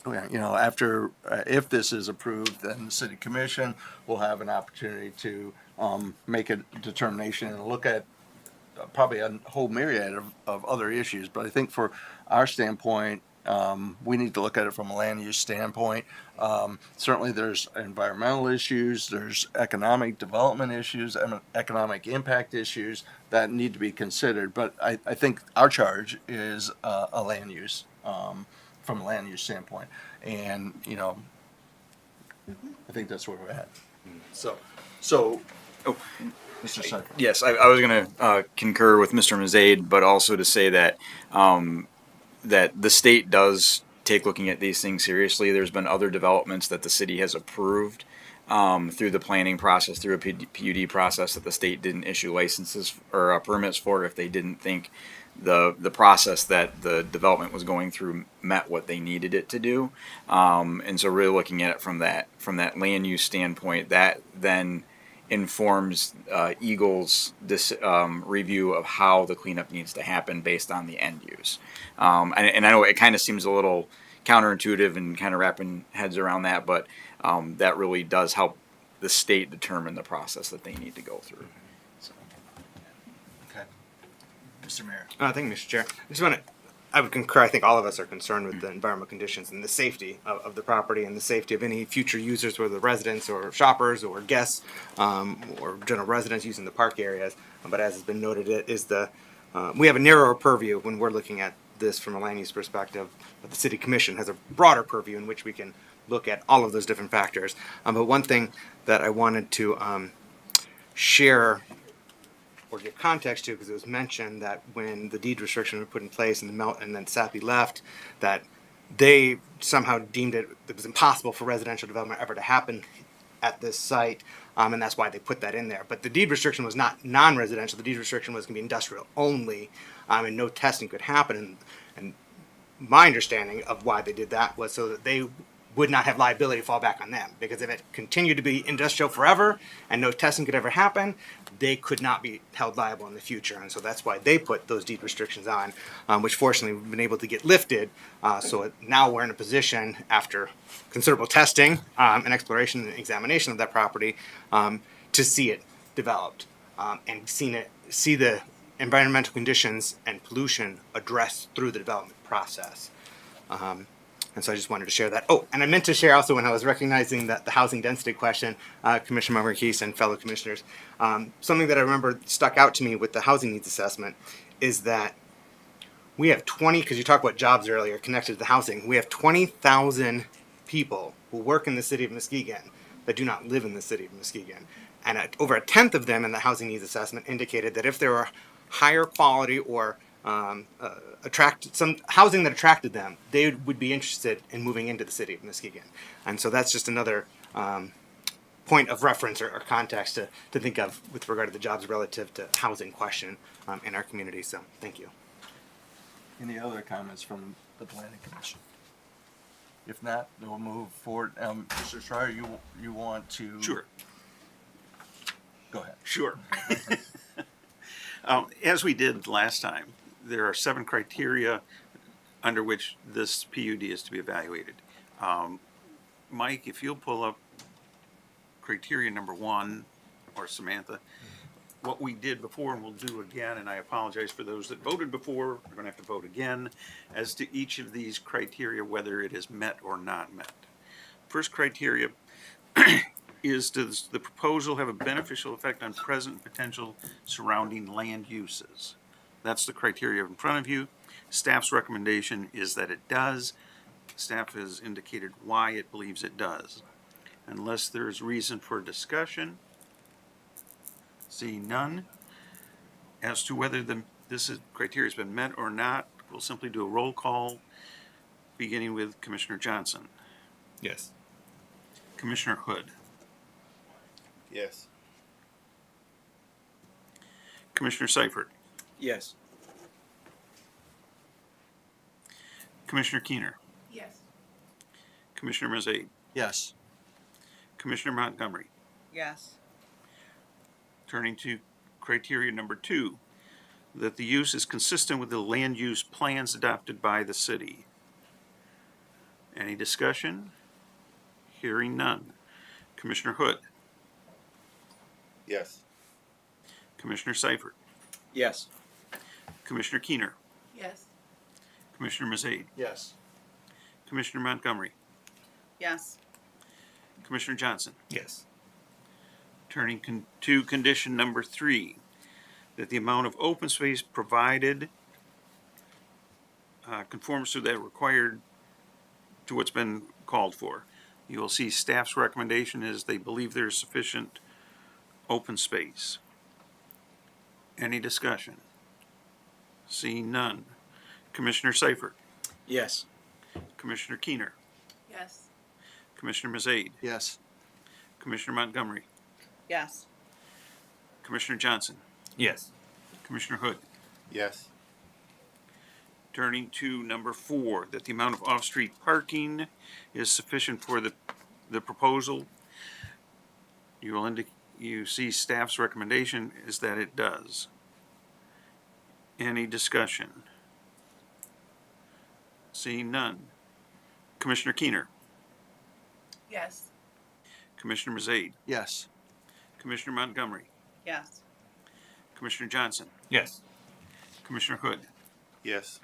You know, after if this is approved, then the city commission will have an opportunity to make a determination and look at probably a whole myriad of other issues. But I think for our standpoint, we need to look at it from a land use standpoint. Certainly there's environmental issues, there's economic development issues, economic impact issues that need to be considered. But I think our charge is a land use, from a land use standpoint. And, you know, I think that's where we're at. So, Oh, Mr. Sucker. yes, I was going to concur with Mr. Mazaid, but also to say that that the state does take looking at these things seriously. There's been other developments that the city has approved through the planning process, through a PUD process, that the state didn't issue licenses or permits for if they didn't think the process that the development was going through met what they needed it to do. And so really looking at it from that land use standpoint, that then informs Eagle's review of how the cleanup needs to happen based on the end use. And I know it kind of seems a little counterintuitive and kind of wrapping heads around that, but that really does help the state determine the process that they need to go through. So. Okay. Mr. Mayor. Thank you, Mr. Chair. I would concur. I think all of us are concerned with the environmental conditions and the safety of the property and the safety of any future users, whether residents or shoppers or guests or general residents using the park areas. But as has been noted, we have a narrower purview when we're looking at this from a land use perspective. But the city commission has a broader purview in which we can look at all of those different factors. But one thing that I wanted to share or give context to, because it was mentioned that when the deed restriction was put in place and then SAPI left, that they somehow deemed it was impossible for residential development ever to happen at this site, and that's why they put that in there. But the deed restriction was not non-residential. The deed restriction was going to be industrial only, and no testing could happen. And my understanding of why they did that was so that they would not have liability fall back on them, because if it continued to be industrial forever and no testing could ever happen, they could not be held liable in the future. And so that's why they put those deed restrictions on, which fortunately we've been able to get lifted. So now we're in a position, after considerable testing and exploration and examination of that property, to see it developed and see the environmental conditions and pollution addressed through the development process. And so I just wanted to share that. Oh, and I meant to share also when I was recognizing that the housing density question, Commissioner Marquise and fellow commissioners, something that I remember stuck out to me with the housing needs assessment is that we have 20, because you talked about jobs earlier connected to the housing, we have 20,000 people who work in the city of Muskegon that do not live in the city of Muskegon. And over a tenth of them in the housing needs assessment indicated that if there were higher quality or some housing that attracted them, they would be interested in moving into the city of Muskegon. And so that's just another point of reference or context to think of with regard to the jobs relative to housing question in our community. So thank you. Any other comments from the planning commission? If not, we'll move forward. Mr. Schreier, you want to? Sure. Go ahead. Sure. As we did last time, there are 7 criteria under which this PUD is to be evaluated. Mike, if you'll pull up criteria number 1, or Samantha, what we did before and we'll do again, and I apologize for those that voted before, we're going to have to vote again as to each of these criteria, whether it is met or not met. first criteria is, does the proposal have a beneficial effect on present and potential surrounding land uses? That's the criteria in front of you. Staff's recommendation is that it does. Staff has indicated why it believes it does. Unless there's reason for discussion, seeing none, as to whether this criteria has been met or not, we'll simply do a roll call, beginning with Commissioner Johnson. Yes. Commissioner Hood. Yes. Commissioner Seifert. Yes. Commissioner Keener. Yes. Commissioner Mazade. Yes. Commissioner Montgomery. Yes. Turning to criteria number 2, that the use is consistent with the land use plans adopted by the city. Any discussion? Hearing none. Commissioner Hood. Yes. Commissioner Seifert. Yes. Commissioner Keener. Yes. Commissioner Mazade. Yes. Commissioner Montgomery. Yes. Commissioner Johnson. Yes. Turning to condition number 3, that the amount of open space provided conforms to that required to what's been called for. You will see staff's recommendation is they believe there's sufficient open space. Any discussion? Seeing none. Commissioner Seifert. Yes. Commissioner Keener. Yes. Commissioner Mazade. Yes. Commissioner Montgomery. Yes. Commissioner Johnson. Yes. Commissioner Hood. Yes. Turning to number 4, that the amount of off-street parking is sufficient for the proposal. You see staff's recommendation is that it does. Any discussion? Seeing none. Commissioner Keener. Yes. Commissioner Mazade. Yes. Commissioner Montgomery. Yes. Commissioner Johnson. Yes. Commissioner Hood. Yes.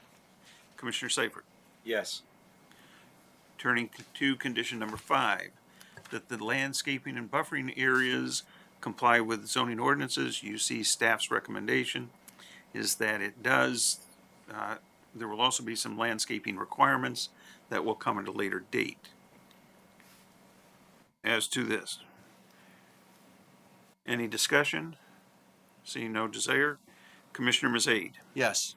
Commissioner Seifert. Yes. Turning to condition number 5, that the landscaping and buffering areas comply with zoning ordinances. You see staff's recommendation is that it does. There will also be some landscaping requirements that will come at a later date. As to this, any discussion? Seeing no desire, Commissioner Mazade. Yes.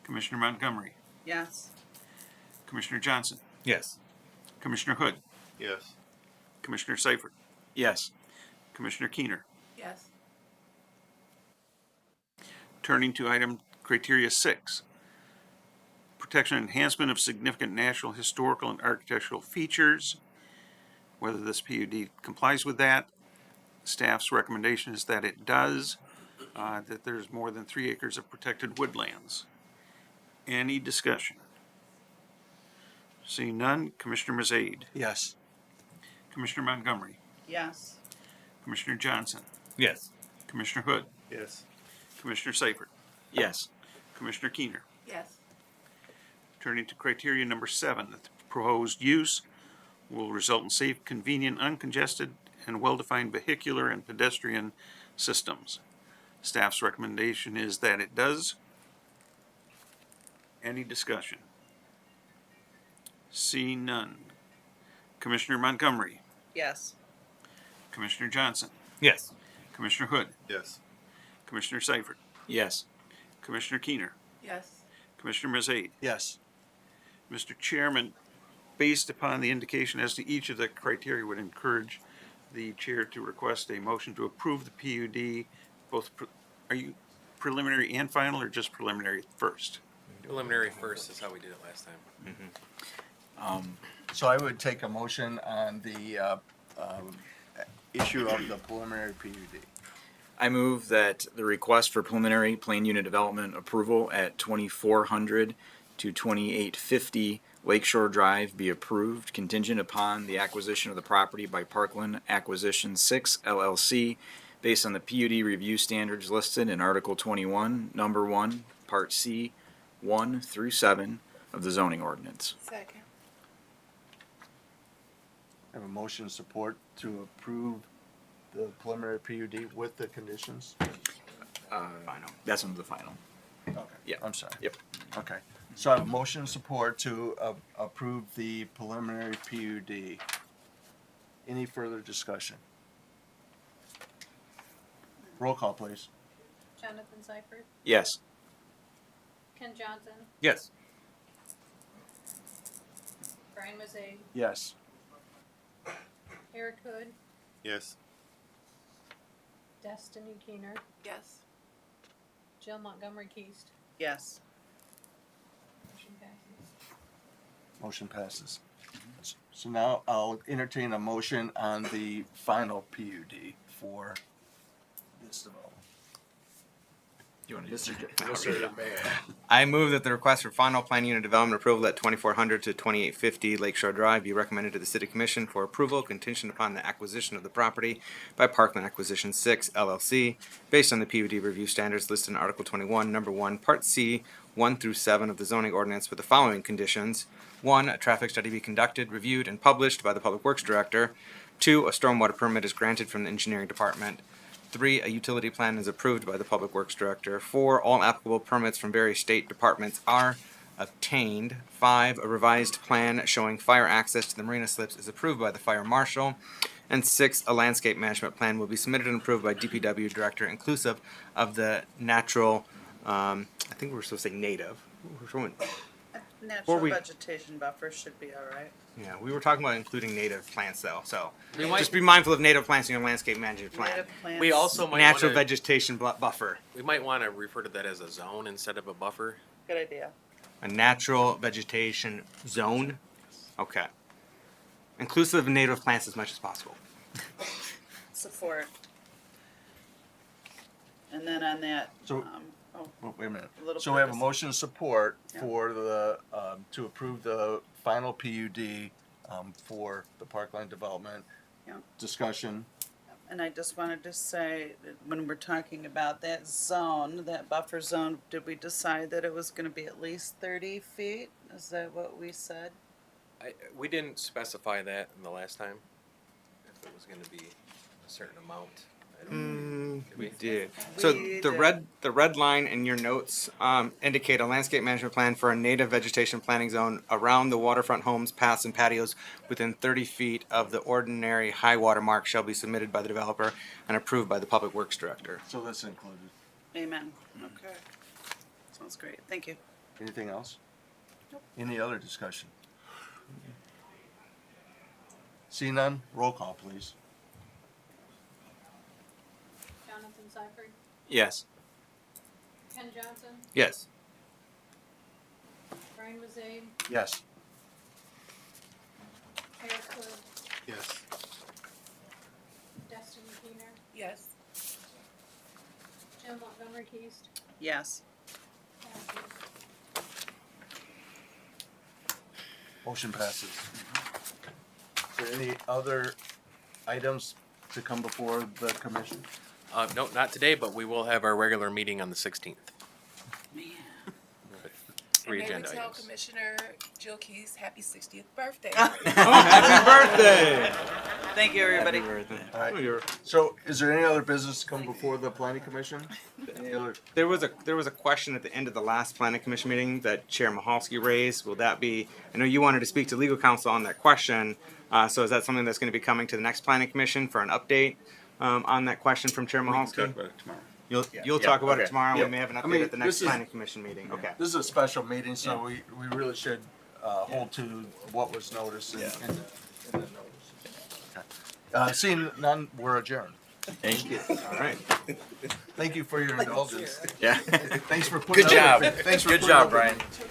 Commissioner Montgomery. Yes. Commissioner Johnson. Yes. Commissioner Hood. Yes. Commissioner Seifert. Yes. Commissioner Keener. Yes. Turning to item criteria 6, protection and enhancement of significant natural, historical, and architectural features. Whether this PUD complies with that, staff's recommendation is that it does, that there's more than 3 acres of protected woodlands. Any discussion? Seeing none, Commissioner Mazade. Yes. Commissioner Montgomery. Yes. Commissioner Johnson. Yes. Commissioner Hood. Yes. Commissioner Seifert. Yes. Commissioner Keener. Yes. Turning to criteria number 7, that the proposed use will result in safe, convenient, uncongested, and well-defined vehicular and pedestrian systems. Staff's recommendation is that it does. Any discussion? Seeing none. Commissioner Montgomery. Yes. Commissioner Johnson. Yes. Commissioner Hood. Yes. Commissioner Seifert. Yes. Commissioner Keener. Yes. Commissioner Mazade. Yes. Mr. Chairman, based upon the indication as to each of the criteria, would encourage the chair to request a motion to approve the PUD, are you preliminary and final, or just preliminary first? Preliminary first is how we did it last time. So I would take a motion on the issue of the preliminary PUD. I move that the request for preliminary plan unit development approval at 2400 to 2850 Lakeshore Drive be approved, contingent upon the acquisition of the property by Parkland Acquisition 6 LLC, based on the PUD review standards listed in Article 21, Number 1, Part C, 1 through 7 of the zoning ordinance. Second. Have a motion and support to approve the preliminary PUD with the conditions? Final. That's under the final. Okay. Yeah. I'm sorry. Yep. Okay. So I have a motion and support to approve the preliminary PUD. Any further discussion? Roll call, please. Jonathan Seifert, Yes. Ken Johnson, Yes. Brian Mazay, Yes. Eric Hood, Yes. Destiny Keener, Yes. Jill Montgomery Keast. Yes. Motion passes. Motion passes. So now I'll entertain a motion on the final PUD for this development. You want to Mr. Mayor. I move that the request for final plan unit development approval at 2400 to 2850 Lakeshore Drive be recommended to the City Commission for approval contingent upon the acquisition of the property by Parkland Acquisition 6 LLC based on the PUD review standards listed in Article 21, Number 1, Part C, 1 through 7 of the zoning ordinance with the following conditions. 1, a traffic study be conducted, reviewed, and published by the Public Works Director. 2, a stormwater permit is granted from the Engineering Department. 3, a utility plan is approved by the Public Works Director. 4, all applicable permits from various state departments are obtained. 5, a revised plan showing fire access to the marina slips is approved by the Fire Marshal. And 6, a landscape management plan will be submitted and approved by DPW Director inclusive of the natural, I think we were supposed to say native. Natural we- vegetation buffer should be all right. Yeah, we were talking about including native plants though, so We might- just be mindful of native plants in your landscape management plan. Native plants. We also might Natural wanna, vegetation buffer. we might want to refer to that as a zone instead of a buffer. Good idea. A natural vegetation zone. Okay. Inclusive of native plants as much as possible. Support. And then on that, So- oh, Well, wait a minute. A little So we have a purpose. motion of support Yeah. for the, to approve the final PUD for the Parkland development. Yeah. Discussion. and I just wanted to say, that when we're talking about that zone, that buffer zone, did we decide that it was gonna be at least 30 feet? Is that what we said? We didn't specify that in the last time. If it was going to be a certain amount. I don't did We we? did. So We the did. red line in your notes indicate a landscape management plan for a native vegetation planting zone around the waterfront homes, paths, and patios within 30 feet of the ordinary high water mark shall be submitted by the developer and approved by the Public Works Director. So that's included. Amen. Okay. Sounds great. Thank you. Anything else? Any other discussion? See none? Roll call, please. Jonathan Seifert, Yes. Ken Johnson, Yes. Brian Mazay, Yes. Eric Hood, Yes. Destiny Keener, Yes. Jill Montgomery Keast. Yes. Passes. Motion passes. Is there any other items to come before the commission? No, not today, but we will have our regular meeting on the 16th. Man. Three And maybe agenda tell items. Commissioner Jill Keys happy 60th birthday. Happy birthday! Thank you, everybody. All right. So is there any other business to come before the planning commission? Any other? There was a question at the end of the last planning commission meeting that Chair Mahalski raised. Will that be? I know you wanted to speak to legal counsel on that question. So is that something that's going to be coming to the next planning commission for an update on that question from Chair We can Mahalski? talk about it tomorrow. You'll talk about it okay. tomorrow. Yep. We may have an update I mean, at the next this is- planning commission meeting. Okay. This is a special meeting, so we really should hold to what was noticed in the notice. Okay. Seeing none, we're adjourned. Thank you. All right. Thank you for your indulgence. Yeah. Thanks for putting Good up job. with it. Thanks for Good putting job, up with Brian. it.